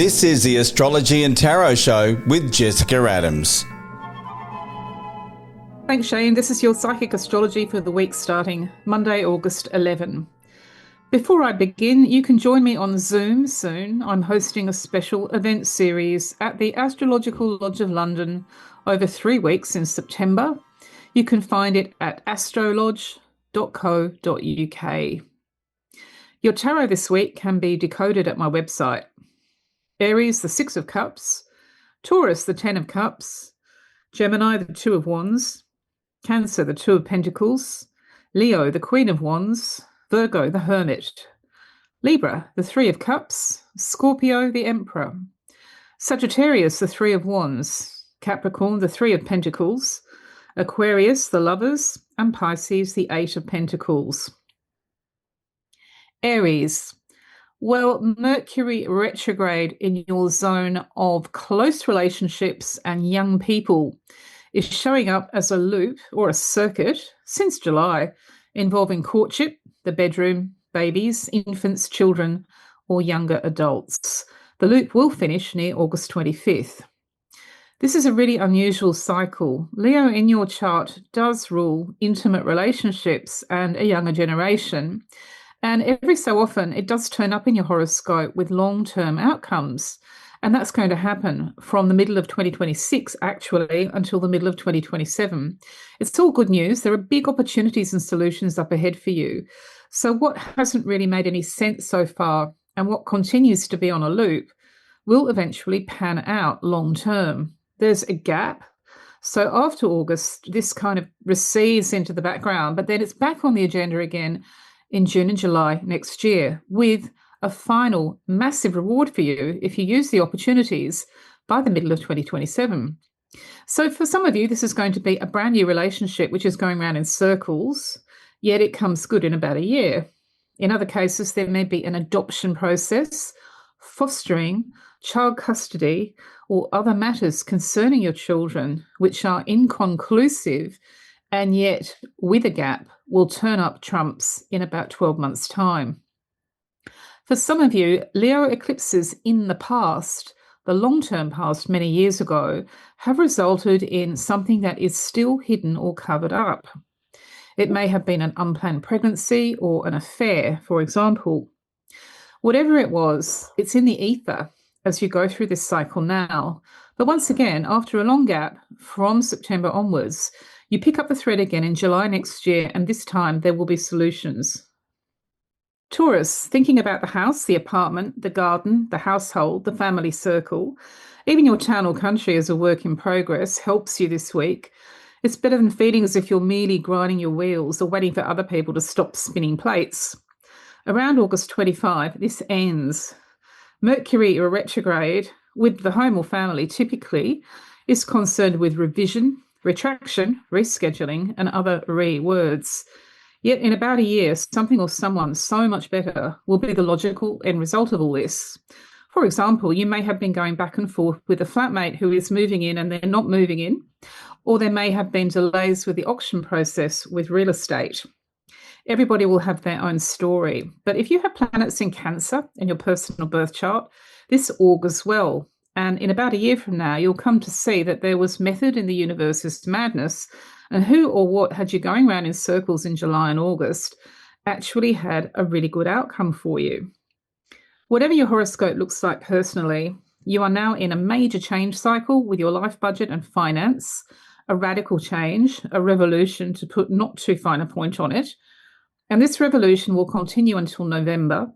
This is the Astrology and Tarot Show with Jessica Adams. Thanks, Shane. This is your psychic astrology for the week starting Monday, August 11. Before I begin, you can join me on Zoom soon. I'm hosting a special event series at the Astrological Lodge of London over 3 weeks in September. You can find it at astrologers.co.uk. Your tarot this week can be decoded at my website. Aries, the 6 of Cups. Taurus, the 10 of Cups. Gemini, the 2 of Wands. Cancer, the 2 of Pentacles. Leo, the Queen of Wands. Virgo, the Hermit. Libra, the 3 of Cups. Scorpio, the Emperor. Sagittarius, the 3 of Wands. Capricorn, the 3 of Pentacles. Aquarius, the Lovers. And Pisces, the 8 of Pentacles. Aries. Well, Mercury retrograde in your zone of close relationships and young people is showing up as a loop or a circuit since July, involving courtship, the bedroom, babies, infants, children, or younger adults. The loop will finish near August 25th. This is a really unusual cycle. Leo in your chart does rule intimate relationships and a younger generation. And every so often, it does turn up in your horoscope with long-term outcomes. And that's going to happen from the middle of 2026, actually, until the middle of 2027. It's all good news. There are big opportunities and solutions up ahead for you. So what hasn't really made any sense so far and what continues to be on a loop will eventually pan out long-term. There's a gap. So after August, this kind of recedes into the background, but then it's back on the agenda again in June and July next year, with a final massive reward for you if you use the opportunities by the middle of 2027. So for some of you, this is going to be a brand new relationship which is going around in circles, yet it comes good in about a year. In other cases, there may be an adoption process, fostering, child custody, or other matters concerning your children which are inconclusive and yet with a gap will turn up trumps in about 12 months' time. For some of you, Leo eclipses in the past, the long-term past many years ago, have resulted in something that is still hidden or covered up. It may have been an unplanned pregnancy or an affair, for example. Whatever it was, it's in the ether as you go through this cycle now. But once again, after a long gap from September onwards, you pick up the thread again in July next year, and this time there will be solutions. Taurus, thinking about the house, the apartment, the garden, the household, the family circle, even your town or country as a work in progress helps you this week. It's better than feeling as if you're merely grinding your wheels or waiting for other people to stop spinning plates. Around August 25, this ends. Mercury retrograde with the home or family typically is concerned with revision, retraction, rescheduling, and other words. Yet in about a year, something or someone so much better will be the logical end result of all this. For example, you may have been going back and forth with a flatmate who is moving in and they're not moving in, or there may have been delays with the auction process with real estate. Everybody will have their own story. But if you have planets in Cancer in your personal birth chart, this augurs well. And in about a year from now, you'll come to see that there was method in the universe's madness, and who or what had you going around in circles in July and August actually had a really good outcome for you. Whatever your horoscope looks like personally, you are now in a major change cycle with your life budget and finance, a radical change, a revolution to put not too fine a point on it. And this revolution will continue until November.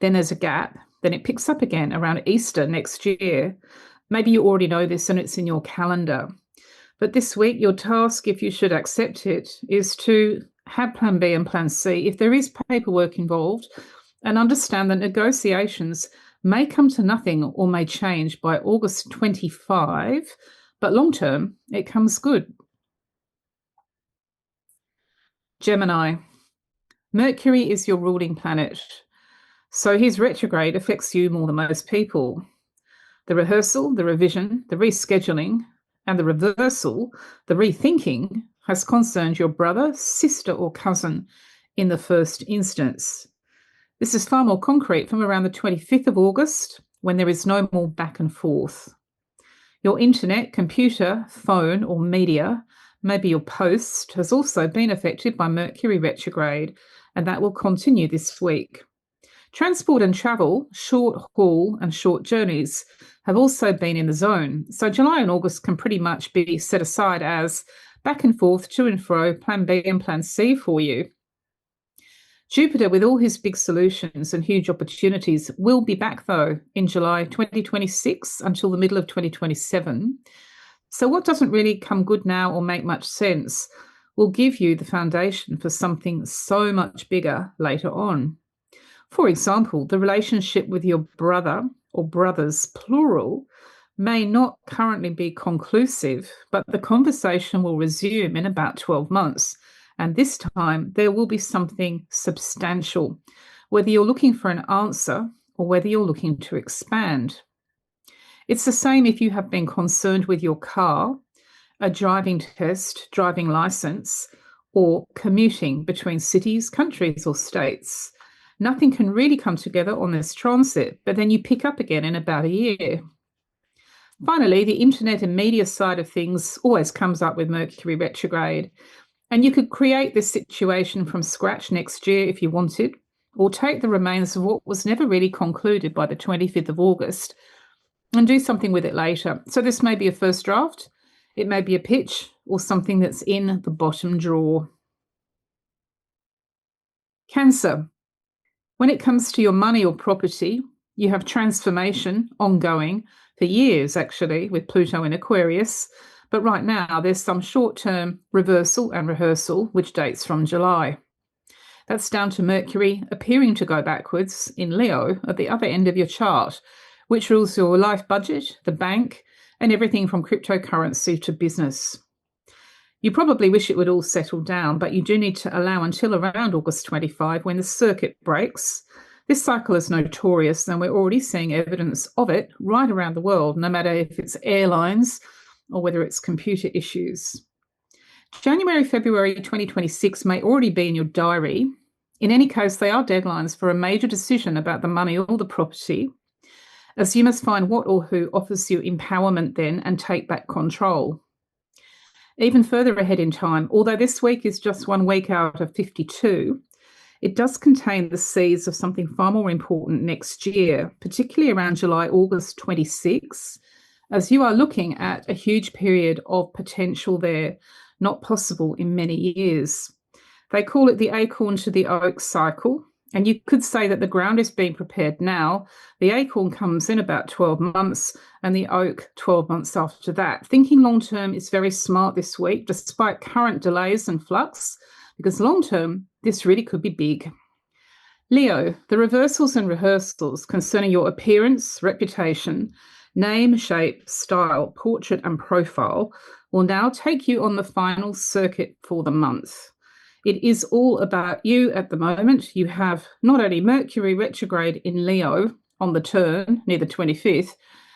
Then there's a gap. Then it picks up again around Easter next year. Maybe you already know this and it's in your calendar. But this week, your task, if you should accept it, is to have plan B and plan C if there is paperwork involved, and understand that negotiations may come to nothing or may change by August 25, but long term, it comes good. Gemini. Mercury is your ruling planet. So his retrograde affects you more than most people. The rehearsal, the revision, the rescheduling, and the reversal, the rethinking, has concerned your brother, sister, or cousin in the first instance. This is far more concrete from around the 25th of August when there is no more back and forth. Your internet, computer, phone, or media, maybe your post, has also been affected by Mercury retrograde, and that will continue this week. Transport and travel, short haul and short journeys, have also been in the zone. So July and August can pretty much be set aside as back and forth, to and fro, plan B and plan C for you. Jupiter, with all his big solutions and huge opportunities, will be back, though, in July 2026 until the middle of 2027. So what doesn't really come good now or make much sense will give you the foundation for something so much bigger later on. For example, the relationship with your brother or brothers, plural, may not currently be conclusive, but the conversation will resume in about 12 months. And this time there will be something substantial, whether you're looking for an answer or whether you're looking to expand. It's the same if you have been concerned with your car, a driving test, driving license, or commuting between cities, countries, or states. Nothing can really come together on this transit, but then you pick up again in about a year. Finally, the internet and media side of things always comes up with Mercury retrograde. And you could create this situation from scratch next year if you wanted, or take the remains of what was never really concluded by the 25th of August and do something with it later. So this may be a first draft, it may be a pitch, or something that's in the bottom drawer. Cancer. When it comes to your money or property, you have transformation ongoing for years, actually, with Pluto in Aquarius. But right now, there's some short-term reversal and rehearsal, which dates from July. That's down to Mercury appearing to go backwards in Leo at the other end of your chart, which rules your life budget, the bank, and everything from cryptocurrency to business. You probably wish it would all settle down, but you do need to allow until around August 25 when the circuit breaks. This cycle is notorious, and we're already seeing evidence of it right around the world, no matter if it's airlines or whether it's computer issues. January, February 2026 may already be in your diary. In any case, they are deadlines for a major decision about the money or the property, as you must find what or who offers you empowerment then and take back control. Even further ahead in time, although this week is just 1 week out of 52, it does contain the seeds of something far more important next year, particularly around July, August 26, as you are looking at a huge period of potential there, not possible in many years. They call it the acorn to the oak cycle, and you could say that the ground is being prepared now. The acorn comes in about 12 months and the oak 12 months after that. Thinking long-term is very smart this week, despite current delays and flux, because long-term, this really could be big. Leo, the reversals and rehearsals concerning your appearance, reputation, name, shape, style, portrait, and profile will now take you on the final circuit for the month. It is all about you at the moment. You have not only Mercury retrograde in Leo on the turn near the 25th,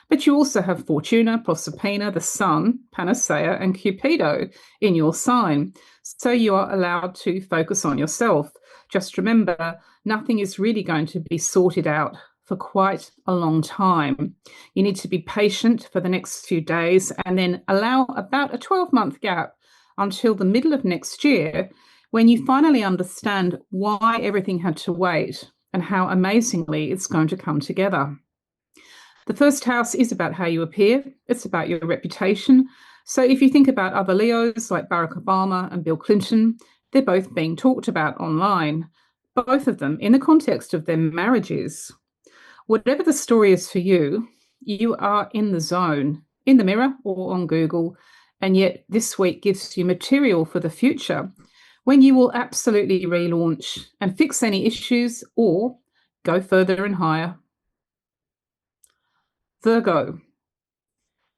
but you also have Fortuna, Proserpina, the Sun, Panacea, and Cupido in your sign. So you are allowed to focus on yourself. Just remember, nothing is really going to be sorted out for quite a long time. You need to be patient for the next few days and then allow about a 12-month gap until the middle of next year, when you finally understand why everything had to wait and how amazingly it's going to come together. The first house is about how you appear. It's about your reputation. So if you think about other Leos like Barack Obama and Bill Clinton, they're both being talked about online, both of them in the context of their marriages. Whatever the story is for you, you are in the zone, in the mirror or on Google, and yet this week gives you material for the future when you will absolutely relaunch and fix any issues or go further and higher. Virgo.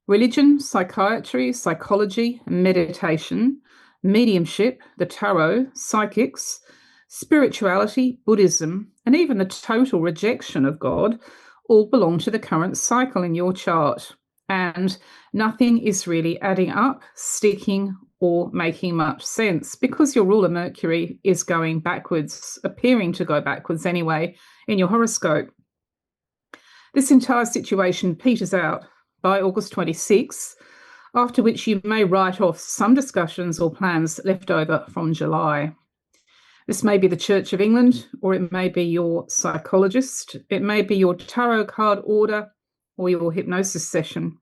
Religion, psychiatry, psychology, meditation, mediumship, the tarot, psychics, spirituality, Buddhism, and even the total rejection of God all belong to the current cycle in your chart. And nothing is really adding up, sticking, or making much sense because your ruler Mercury is going backwards, appearing to go backwards anyway, in your horoscope. This entire situation peters out by August 26, after which you may write off some discussions or plans left over from July. This may be the Church of England, or it may be your psychologist, it may be your tarot card order, or your hypnosis session.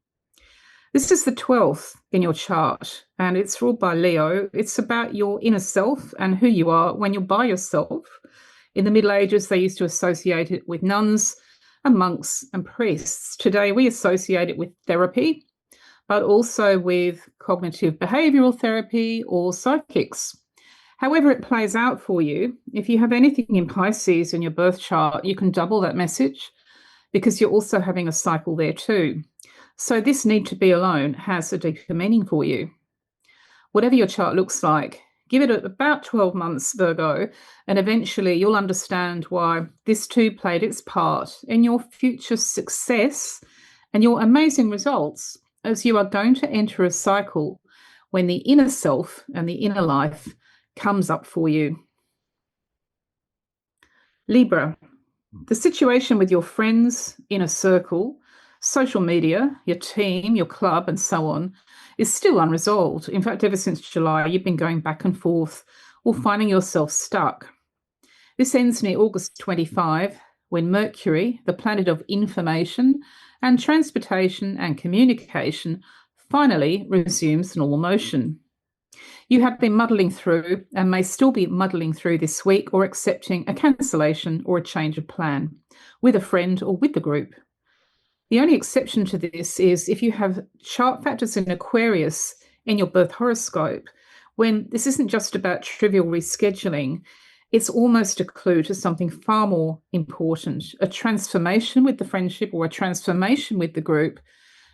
This is the 12th in your chart, and it's ruled by Leo. It's about your inner self and who you are when you're by yourself. In the Middle Ages, they used to associate it with nuns and monks and priests. Today, we associate it with therapy, but also with cognitive behavioral therapy or psychics. However it plays out for you, if you have anything in Pisces in your birth chart, you can double that message because you're also having a cycle there too. So this need to be alone has a deeper meaning for you. Whatever your chart looks like, give it about 12 months, Virgo, and eventually you'll understand why this too played its part in your future success and your amazing results, as you are going to enter a cycle when the inner self and the inner life comes up for you. Libra, the situation with your friends, inner circle, social media, your team, your club, and so on, is still unresolved. In fact, ever since July, you've been going back and forth or finding yourself stuck. This ends near August 25, when Mercury, the planet of information and transportation and communication, finally resumes normal motion. You have been muddling through and may still be muddling through this week or accepting a cancellation or a change of plan with a friend or with the group. The only exception to this is if you have chart factors in Aquarius in your birth horoscope, when this isn't just about trivial rescheduling, it's almost a clue to something far more important, a transformation with the friendship or a transformation with the group,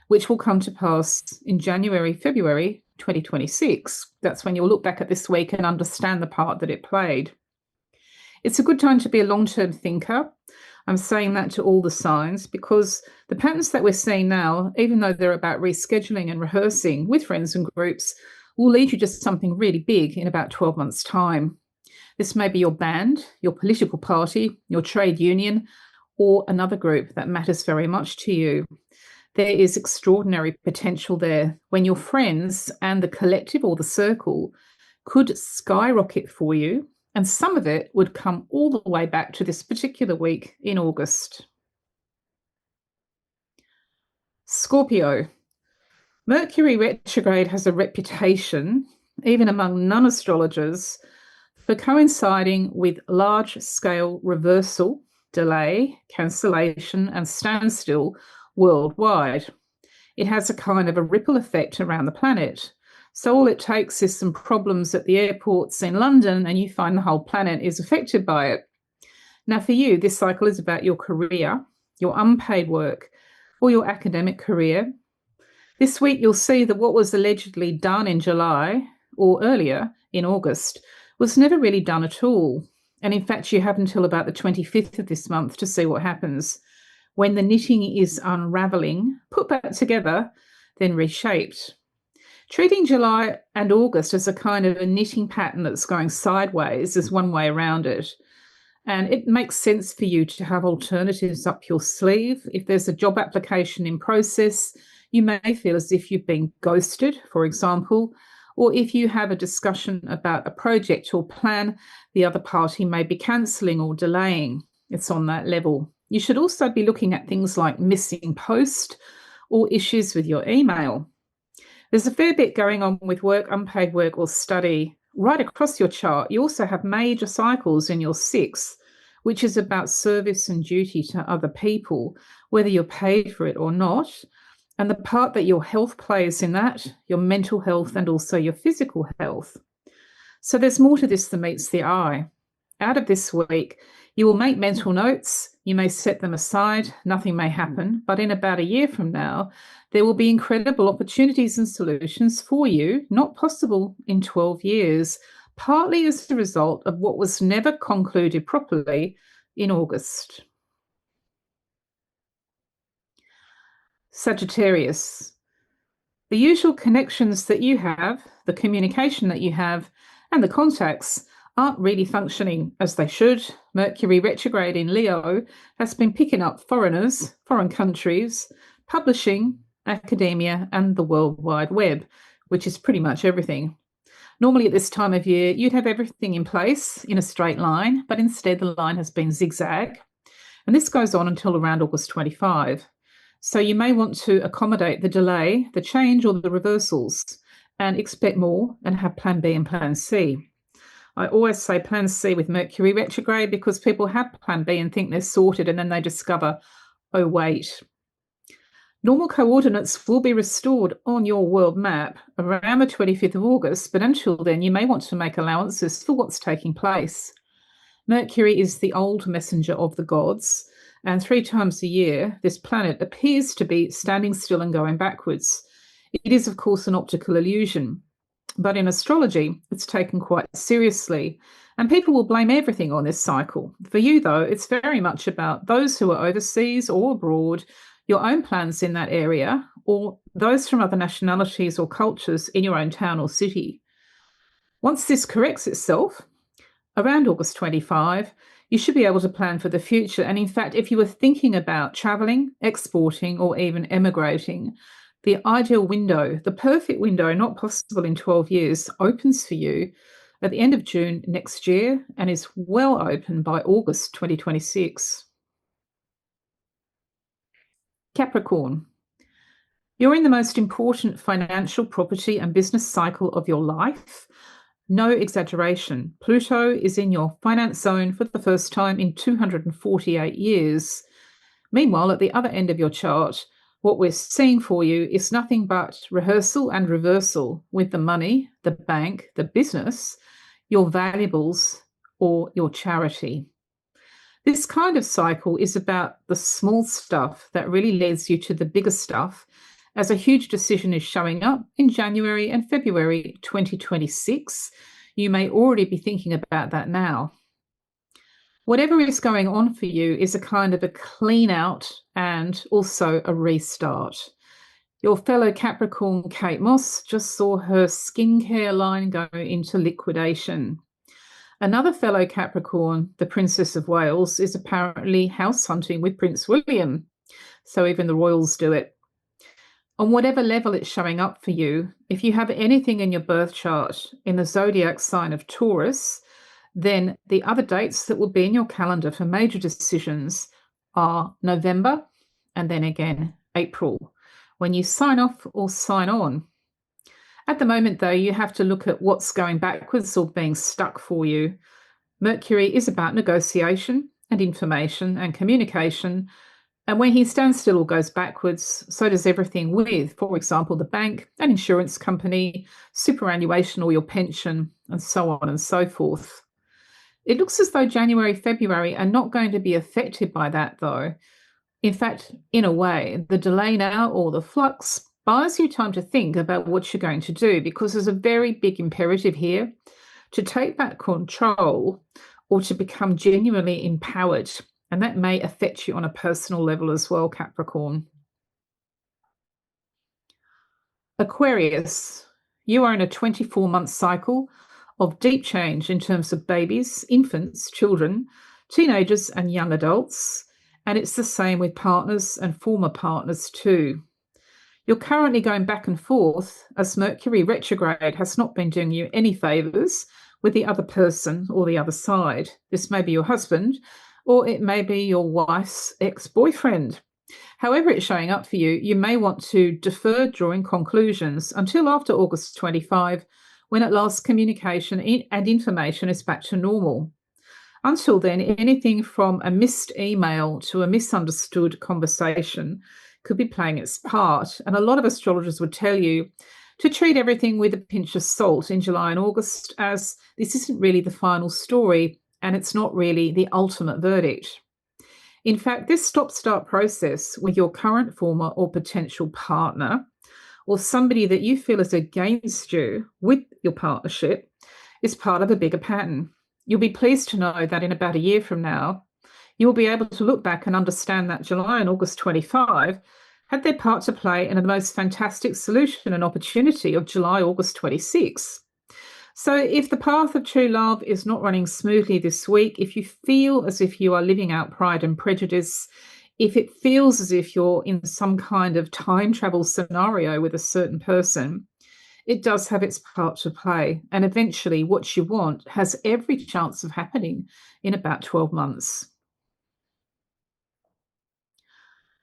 which will come to pass in January, February 2026. That's when you'll look back at this week and understand the part that it played. It's a good time to be a long-term thinker. I'm saying that to all the signs because the patterns that we're seeing now, even though they're about rescheduling and rehearsing with friends and groups, will lead you to something really big in about 12 months' time. This may be your band, your political party, your trade union, or another group that matters very much to you. There is extraordinary potential there when your friends and the collective or the circle could skyrocket for you, and some of it would come all the way back to this particular week in August. Scorpio. Mercury retrograde has a reputation, even among non-astrologers, for coinciding with large-scale reversal, delay, cancellation, and standstill worldwide. It has a kind of a ripple effect around the planet. So all it takes is some problems at the airports in London and you find the whole planet is affected by it. Now for you, this cycle is about your career, your unpaid work, or your academic career. This week you'll see that what was allegedly done in July or earlier in August was never really done at all. And in fact, you have until about the 25th of this month to see what happens. When the knitting is unraveling, put back together, then reshaped. Treating July and August as a kind of a knitting pattern that's going sideways is one way around it. And it makes sense for you to have alternatives up your sleeve. If there's a job application in process, you may feel as if you've been ghosted, for example, or if you have a discussion about a project or plan, the other party may be cancelling or delaying. It's on that level. You should also be looking at things like missing post or issues with your email. There's a fair bit going on with work, unpaid work, or study. Right across your chart, you also have major cycles in your 6th, which is about service and duty to other people, whether you're paid for it or not, and the part that your health plays in that, your mental health and also your physical health. So there's more to this than meets the eye. Out of this week, you will make mental notes, you may set them aside, nothing may happen, but in about a year from now, there will be incredible opportunities and solutions for you, not possible in 12 years, partly as a result of what was never concluded properly in August. Sagittarius. The usual connections that you have, the communication that you have, and the contacts aren't really functioning as they should. Mercury retrograde in Leo has been picking up foreigners, foreign countries, publishing, academia, and the World Wide Web, which is pretty much everything. Normally at this time of year, you'd have everything in place in a straight line, but instead the line has been zigzag. And this goes on until around August 25. So you may want to accommodate the delay, the change, or the reversals, and expect more and have plan B and plan C. I always say plan C with Mercury retrograde because people have plan B and think they're sorted, and then they discover, oh, wait. Normal coordinates will be restored on your world map around the 25th of August, but until then, you may want to make allowances for what's taking place. Mercury is the old messenger of the gods, and 3 times a year, this planet appears to be standing still and going backwards. It is, of course, an optical illusion. But in astrology, it's taken quite seriously, and people will blame everything on this cycle. For you, though, it's very much about those who are overseas or abroad, your own plans in that area, or those from other nationalities or cultures in your own town or city. Once this corrects itself, around August 25, you should be able to plan for the future. And in fact, if you were thinking about traveling, exporting, or even emigrating, the ideal window, the perfect window, not possible in 12 years, opens for you at the end of June next year and is well open by August 2026. Capricorn. You're in the most important financial, property, and business cycle of your life. No exaggeration. Pluto is in your finance zone for the first time in 248 years. Meanwhile, at the other end of your chart, what we're seeing for you is nothing but rehearsal and reversal with the money, the bank, the business, your valuables, or your charity. This kind of cycle is about the small stuff that really leads you to the bigger stuff, as a huge decision is showing up in January and February 2026. You may already be thinking about that now. Whatever is going on for you is a kind of a clean out and also a restart. Your fellow Capricorn, Kate Moss, just saw her skincare line go into liquidation. Another fellow Capricorn, the Princess of Wales, is apparently house hunting with Prince William. So even the royals do it. On whatever level it's showing up for you, if you have anything in your birth chart in the zodiac sign of Taurus, then the other dates that will be in your calendar for major decisions are November and then again April, when you sign off or sign on. At the moment, though, you have to look at what's going backwards or being stuck for you. Mercury is about negotiation and information and communication. And when he stands still or goes backwards, so does everything with, for example, the bank, an insurance company, superannuation or your pension, and so on and so forth. It looks as though January, February are not going to be affected by that, though. In fact, in a way, the delay now or the flux buys you time to think about what you're going to do, because there's a very big imperative here to take back control or to become genuinely empowered. And that may affect you on a personal level as well, Capricorn. Aquarius, you are in a 24-month cycle of deep change in terms of babies, infants, children, teenagers, and young adults. And it's the same with partners and former partners too. You're currently going back and forth as Mercury retrograde has not been doing you any favours with the other person or the other side. This may be your husband, or it may be your wife's ex-boyfriend. However it's showing up for you, you may want to defer drawing conclusions until after August 25, when at last communication and information is back to normal. Until then, anything from a missed email to a misunderstood conversation could be playing its part. And a lot of astrologers would tell you to treat everything with a pinch of salt in July and August, as this isn't really the final story and it's not really the ultimate verdict. In fact, this stop-start process with your current, former, or potential partner, or somebody that you feel is against you with your partnership, is part of a bigger pattern. You'll be pleased to know that in about a year from now, you will be able to look back and understand that July and August 25 had their part to play in the most fantastic solution and opportunity of July, August 26. So, if the path of true love is not running smoothly this week, if you feel as if you are living out Pride and Prejudice, if it feels as if you're in some kind of time travel scenario with a certain person, it does have its part to play. And eventually, what you want has every chance of happening in about 12 months.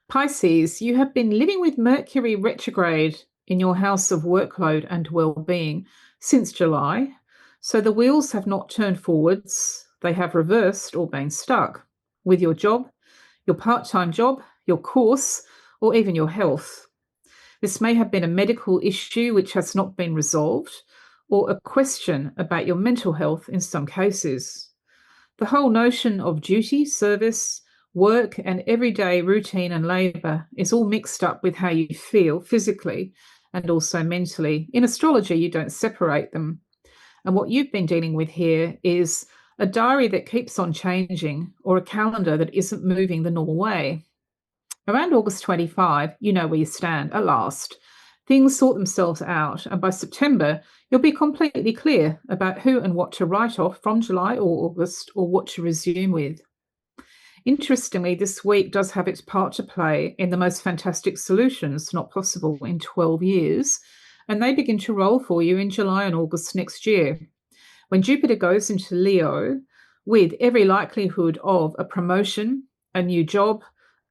Pisces, you have been living with Mercury retrograde in your house of workload and well-being since July. So the wheels have not turned forwards, they have reversed or been stuck with your job, your part-time job, your course, or even your health. This may have been a medical issue which has not been resolved, or a question about your mental health in some cases. The whole notion of duty, service, work, and everyday routine and labour is all mixed up with how you feel physically and also mentally. In astrology, you don't separate them. And what you've been dealing with here is a diary that keeps on changing or a calendar that isn't moving the normal way. Around August 25, you know where you stand at last. Things sort themselves out, and by September, you'll be completely clear about who and what to write off from July or August or what to resume with. Interestingly, this week does have its part to play in the most fantastic solutions not possible in 12 years, and they begin to roll for you in July and August next year. When Jupiter goes into Leo, with every likelihood of a promotion, a new job,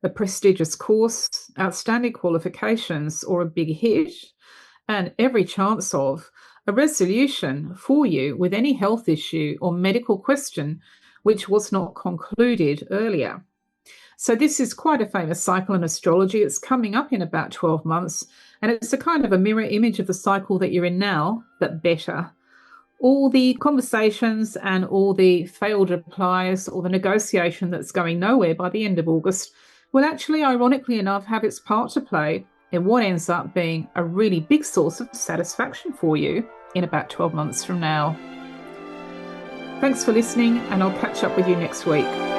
a prestigious course, outstanding qualifications, or a big hit, and every chance of a resolution for you with any health issue or medical question which was not concluded earlier. So this is quite a famous cycle in astrology. It's coming up in about 12 months, and it's a kind of a mirror image of the cycle that you're in now, but better. All the conversations and all the failed replies or the negotiation that's going nowhere by the end of August will actually, ironically enough, have its part to play in what ends up being a really big source of satisfaction for you in about 12 months from now. Thanks for listening, and I'll catch up with you next week.